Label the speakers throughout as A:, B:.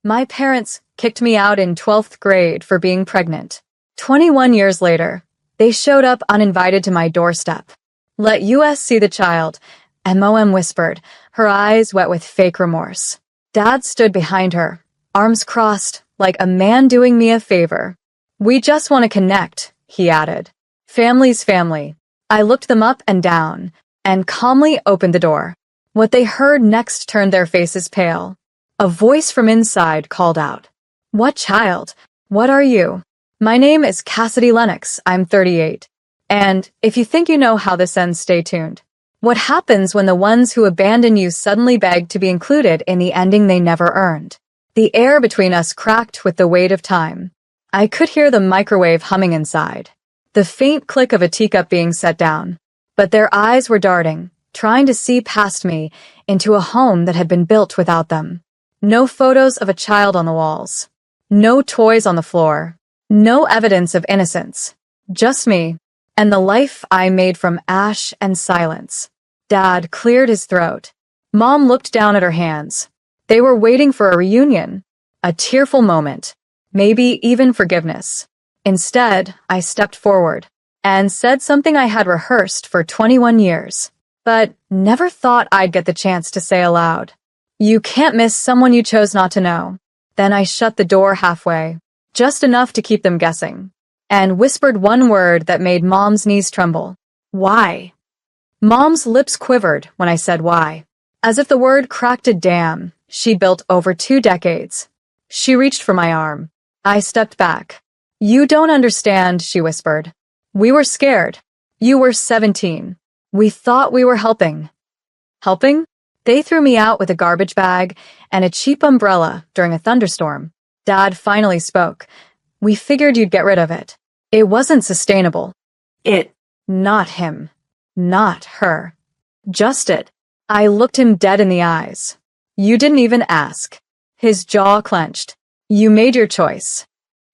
A: My parents kicked me out in 12th grade for being pregnant. 21 years later, they showed up uninvited to my doorstep. Let us see the child, MOM whispered, her eyes wet with fake remorse. Dad stood behind her, arms crossed, like a man doing me a favor. We just want to connect, he added. Family's family. I looked them up and down, and calmly opened the door. What they heard next turned their faces pale. A voice from inside called out. What child? What are you? My name is Cassidy Lennox, I'm 38. And if you think you know how this ends, stay tuned. What happens when the ones who abandon you suddenly beg to be included in the ending they never earned? The air between us cracked with the weight of time. I could hear the microwave humming inside, the faint click of a teacup being set down. But their eyes were darting, trying to see past me into a home that had been built without them. No photos of a child on the walls. No toys on the floor. No evidence of innocence. Just me, and the life I made from ash and silence. Dad cleared his throat. Mom looked down at her hands. They were waiting for a reunion, a tearful moment, maybe even forgiveness. Instead, I stepped forward and said something I had rehearsed for 21 years, but never thought I'd get the chance to say aloud. You can't miss someone you chose not to know. Then I shut the door halfway, just enough to keep them guessing, and whispered one word that made Mom's knees tremble. Why? Mom's lips quivered when I said why, as if the word cracked a dam she'd built over 2 decades. She reached for my arm. I stepped back. You don't understand, she whispered. We were scared. You were 17. We thought we were helping. Helping? They threw me out with a garbage bag and a cheap umbrella during a thunderstorm. Dad finally spoke. We figured you'd get rid of it. It wasn't sustainable. It. Not him. Not her. Just it. I looked him dead in the eyes. You didn't even ask. His jaw clenched. You made your choice.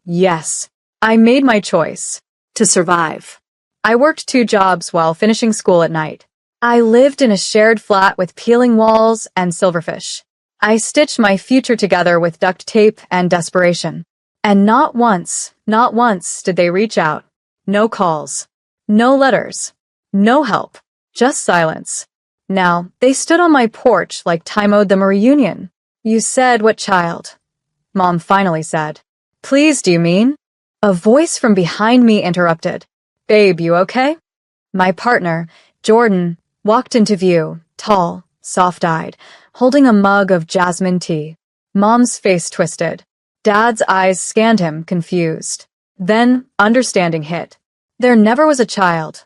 A: Yes, I made my choice. To survive. I worked 2 jobs while finishing school at night. I lived in a shared flat with peeling walls and silverfish. I stitched my future together with duct tape and desperation. And not once did they reach out. No calls. No letters. No help. Just silence. Now, they stood on my porch like time owed them a reunion. You said what child? Mom finally said. Please, do you mean? A voice from behind me interrupted. Babe, you okay? My partner, Jordan, walked into view, tall, soft-eyed, holding a mug of jasmine tea. Mom's face twisted. Dad's eyes scanned him, confused. Then, understanding hit. There never was a child,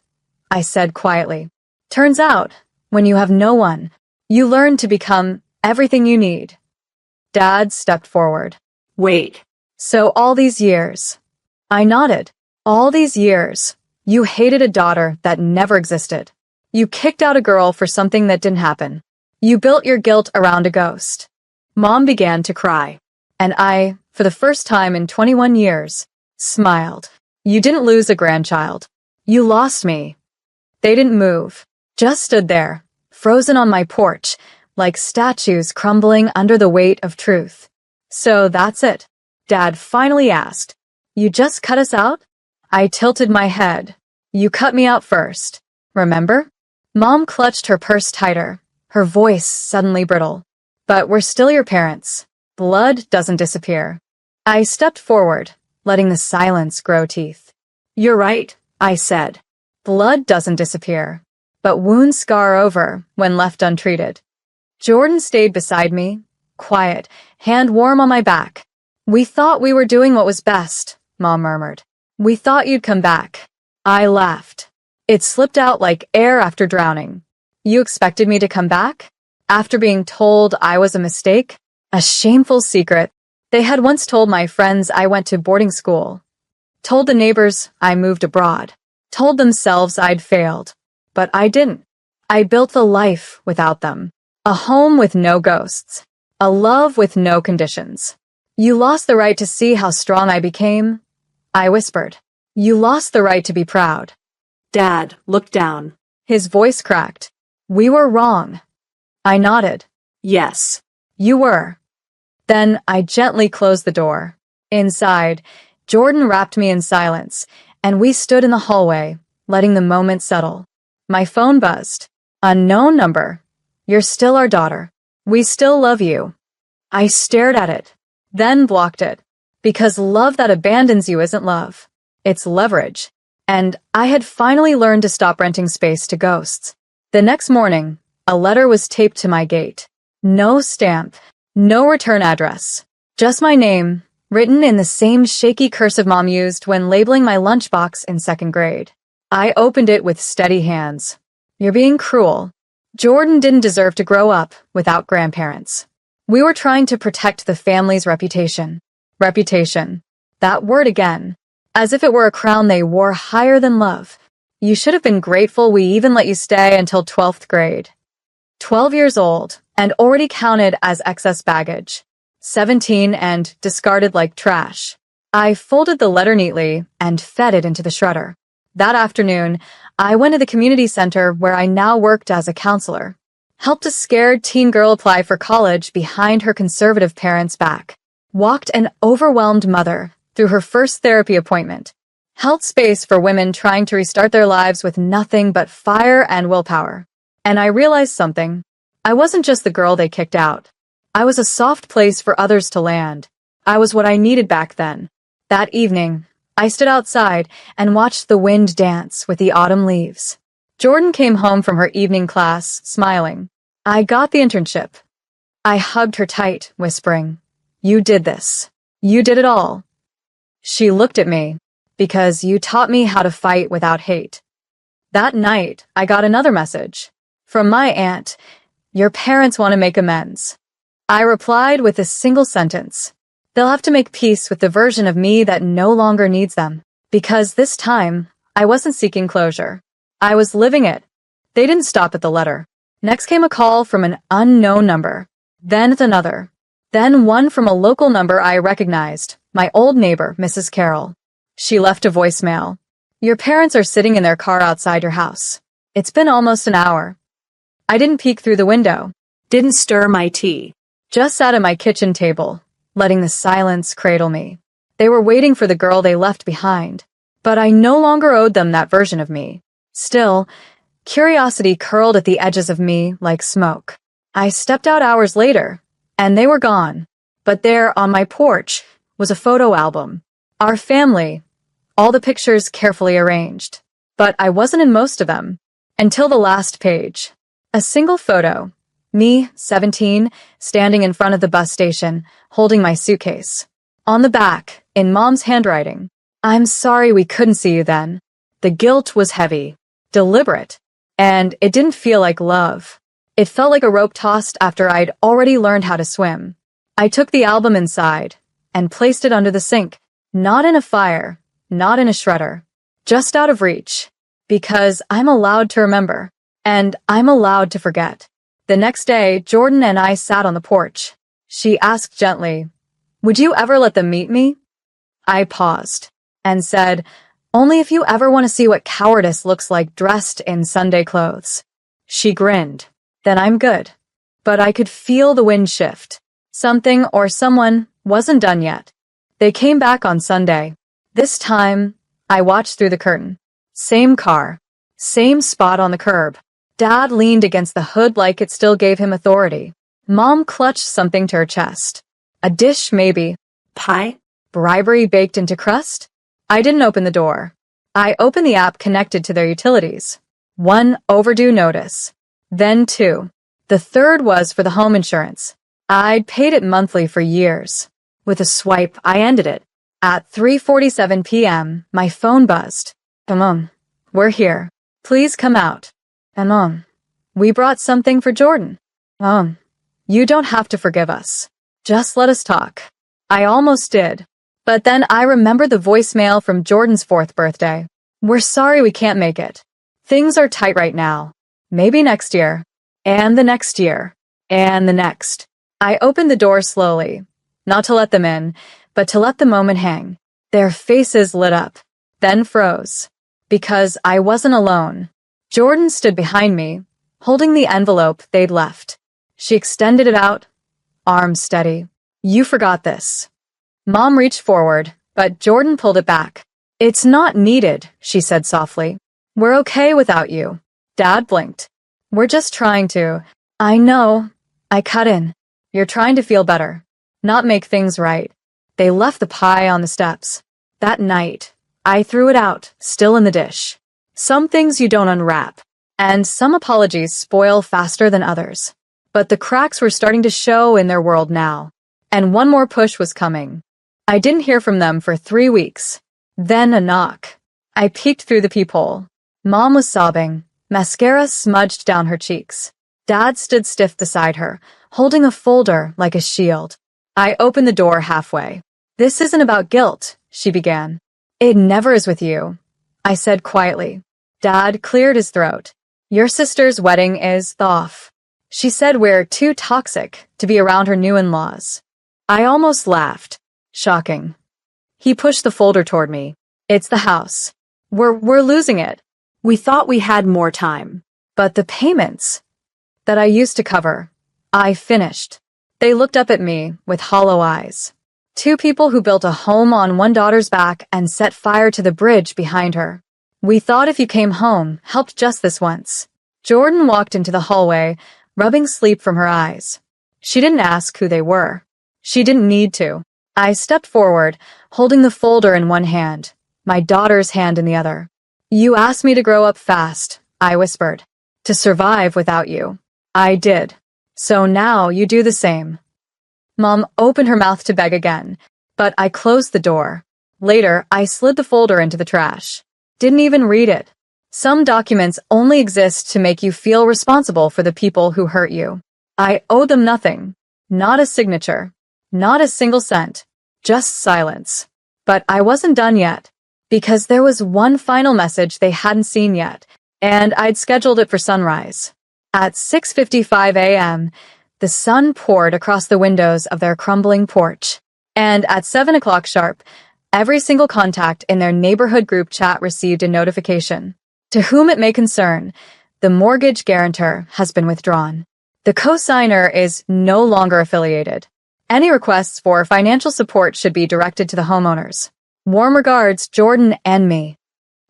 A: I said quietly. Turns out, when you have no one, you learn to become everything you need. Dad stepped forward. Wait. So all these years. I nodded. All these years, you hated a daughter that never existed. You kicked out a girl for something that didn't happen. You built your guilt around a ghost. Mom began to cry. And I, for the first time in 21 years, smiled. You didn't lose a grandchild. You lost me. They didn't move. Just stood there, frozen on my porch, like statues crumbling under the weight of truth. So that's it. Dad finally asked. You just cut us out? I tilted my head. You cut me out first. Remember? Mom clutched her purse tighter, her voice suddenly brittle. But we're still your parents. Blood doesn't disappear. I stepped forward, letting the silence grow teeth. You're right, I said. Blood doesn't disappear, but wounds scar over when left untreated. Jordan stayed beside me, quiet, hand warm on my back. We thought we were doing what was best, Mom murmured. We thought you'd come back. I laughed. It slipped out like air after drowning. You expected me to come back? After being told I was a mistake? A shameful secret. They had once told my friends I went to boarding school. Told the neighbors I moved abroad. Told themselves I'd failed. But I didn't. I built a life without them. A home with no ghosts. A love with no conditions. You lost the right to see how strong I became, I whispered. You lost the right to be proud. Dad looked down. His voice cracked. We were wrong. I nodded. Yes, you were. Then I gently closed the door. Inside, Jordan wrapped me in silence, and we stood in the hallway, letting the moment settle. My phone buzzed. Unknown number. You're still our daughter. We still love you. I stared at it, then blocked it. Because love that abandons you isn't love. It's leverage. And I had finally learned to stop renting space to ghosts. The next morning, a letter was taped to my gate. No stamp, no return address. Just my name, written in the same shaky cursive Mom used when labeling my lunchbox in second grade. I opened it with steady hands. You're being cruel. Jordan didn't deserve to grow up without grandparents. We were trying to protect the family's reputation. Reputation. That word again. As if it were a crown they wore higher than love. You should have been grateful we even let you stay until 12th grade. 12 years old, and already counted as excess baggage. 17 and discarded like trash. I folded the letter neatly and fed it into the shredder. That afternoon, I went to the community center where I now worked as a counselor. Helped a scared teen girl apply for college behind her conservative parents' back. Walked an overwhelmed mother through her first therapy appointment. Held space for women trying to restart their lives with nothing but fire and willpower. And I realized something. I wasn't just the girl they kicked out. I was a soft place for others to land. I was what I needed back then. That evening, I stood outside and watched the wind dance with the autumn leaves. Jordan came home from her evening class, smiling. I got the internship. I hugged her tight, whispering, "You did this. You did it all." She looked at me, "Because you taught me how to fight without hate." That night, I got another message. From my aunt, "Your parents want to make amends." I replied with a single sentence. They'll have to make peace with the version of me that no longer needs them. Because this time, I wasn't seeking closure. I was living it. They didn't stop at the letter. Next came a call from an unknown number. Then another. Then one from a local number I recognized, my old neighbor, Mrs. Carroll. She left a voicemail. "Your parents are sitting in their car outside your house. It's been almost an hour." I didn't peek through the window. Didn't stir my tea. Just sat at my kitchen table, letting the silence cradle me. They were waiting for the girl they left behind. But I no longer owed them that version of me. Still, curiosity curled at the edges of me like smoke. I stepped out hours later, and they were gone. But there, on my porch, was a photo album. Our family, all the pictures carefully arranged. But I wasn't in most of them, until the last page. A single photo. Me, 17, standing in front of the bus station, holding my suitcase. On the back, in Mom's handwriting, "I'm sorry we couldn't see you then." The guilt was heavy, deliberate, and it didn't feel like love. It felt like a rope tossed after I'd already learned how to swim. I took the album inside and placed it under the sink, not in a fire, not in a shredder, just out of reach, because I'm allowed to remember, and I'm allowed to forget. The next day, Jordan and I sat on the porch. She asked gently, "Would you ever let them meet me?" I paused and said, "Only if you ever want to see what cowardice looks like dressed in Sunday clothes." She grinned. "Then I'm good." But I could feel the wind shift. Something or someone wasn't done yet. They came back on Sunday. This time, I watched through the curtain. Same car. Same spot on the curb. Dad leaned against the hood like it still gave him authority. Mom clutched something to her chest. A dish, maybe. Pie? Bribery baked into crust? I didn't open the door. I opened the app connected to their utilities. 1 overdue notice. Then 2. The third was for the home insurance. I'd paid it monthly for years. With a swipe, I ended it. At 3:47 p.m., my phone buzzed. "Mom, we're here. Please come out." And Mom, "We brought something for Jordan." "Mom, you don't have to forgive us. Just let us talk." I almost did. But then I remembered the voicemail from Jordan's 4th birthday. "We're sorry we can't make it. Things are tight right now. Maybe next year. And the next year. And the next." I opened the door slowly, not to let them in, but to let the moment hang. Their faces lit up, then froze. Because I wasn't alone. Jordan stood behind me, holding the envelope they'd left. She extended it out, arms steady. You forgot this. Mom reached forward, but Jordan pulled it back. It's not needed, she said softly. We're okay without you. Dad blinked. We're just trying to. I know. I cut in. You're trying to feel better, not make things right. They left the pie on the steps. That night, I threw it out, still in the dish. Some things you don't unwrap, and some apologies spoil faster than others. But the cracks were starting to show in their world now, and one more push was coming. I didn't hear from them for 3 weeks. Then a knock. I peeked through the peephole. Mom was sobbing, mascara smudged down her cheeks. Dad stood stiff beside her, holding a folder like a shield. I opened the door halfway. This isn't about guilt, she began. It never is with you, I said quietly. Dad cleared his throat. Your sister's wedding is off. She said we're too toxic to be around her new in-laws. I almost laughed. Shocking. He pushed the folder toward me. It's the house. We're losing it. We thought we had more time. But the payments that I used to cover, I finished. They looked up at me with hollow eyes. 2 people who built a home on one daughter's back and set fire to the bridge behind her. We thought if you came home, helped just this once. Jordan walked into the hallway, rubbing sleep from her eyes. She didn't ask who they were. She didn't need to. I stepped forward, holding the folder in one hand, my daughter's hand in the other. You asked me to grow up fast, I whispered. To survive without you. I did. So now you do the same. Mom opened her mouth to beg again, but I closed the door. Later, I slid the folder into the trash. Didn't even read it. Some documents only exist to make you feel responsible for the people who hurt you. I owe them nothing. Not a signature. Not a single cent. Just silence. But I wasn't done yet, because there was one final message they hadn't seen yet, and I'd scheduled it for sunrise. At 6:55 a.m., the sun poured across the windows of their crumbling porch. And at 7 o'clock sharp, every single contact in their neighborhood group chat received a notification. To whom it may concern, the mortgage guarantor has been withdrawn. The co-signer is no longer affiliated. Any requests for financial support should be directed to the homeowners. Warm regards, Jordan and me.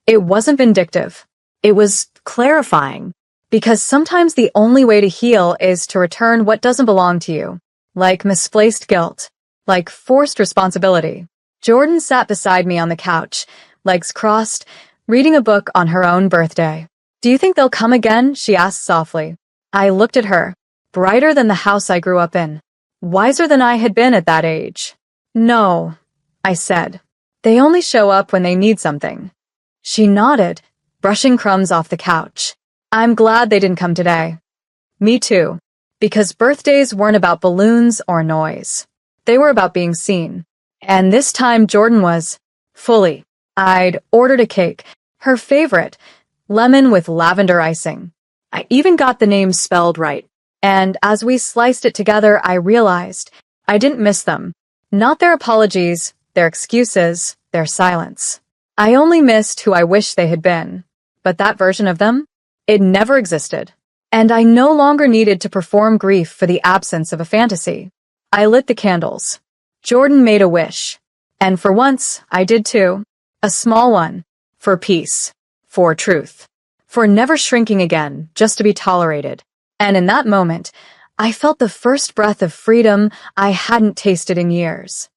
A: It wasn't vindictive. It was clarifying. Because sometimes the only way to heal is to return what doesn't belong to you. Like misplaced guilt. Like forced responsibility. Jordan sat beside me on the couch, legs crossed, reading a book on her own birthday. Do you think they'll come again? She asked softly. I looked at her, brighter than the house I grew up in. Wiser than I had been at that age. No, I said. They only show up when they need something. She nodded, brushing crumbs off the couch. I'm glad they didn't come today. Me too. Because birthdays weren't about balloons or noise. They were about being seen. And this time Jordan was fully. I'd ordered a cake, her favorite, lemon with lavender icing. I even got the name spelled right. And as we sliced it together, I realized I didn't miss them. Not their apologies, their excuses, their silence. I only missed who I wished they had been. But that version of them? It never existed. And I no longer needed to perform grief for the absence of a fantasy. I lit the candles. Jordan made a wish. And for once, I did too. A small one. For peace. For truth. For never shrinking again, just to be tolerated. And in that moment, I felt the first breath of freedom I hadn't tasted in years.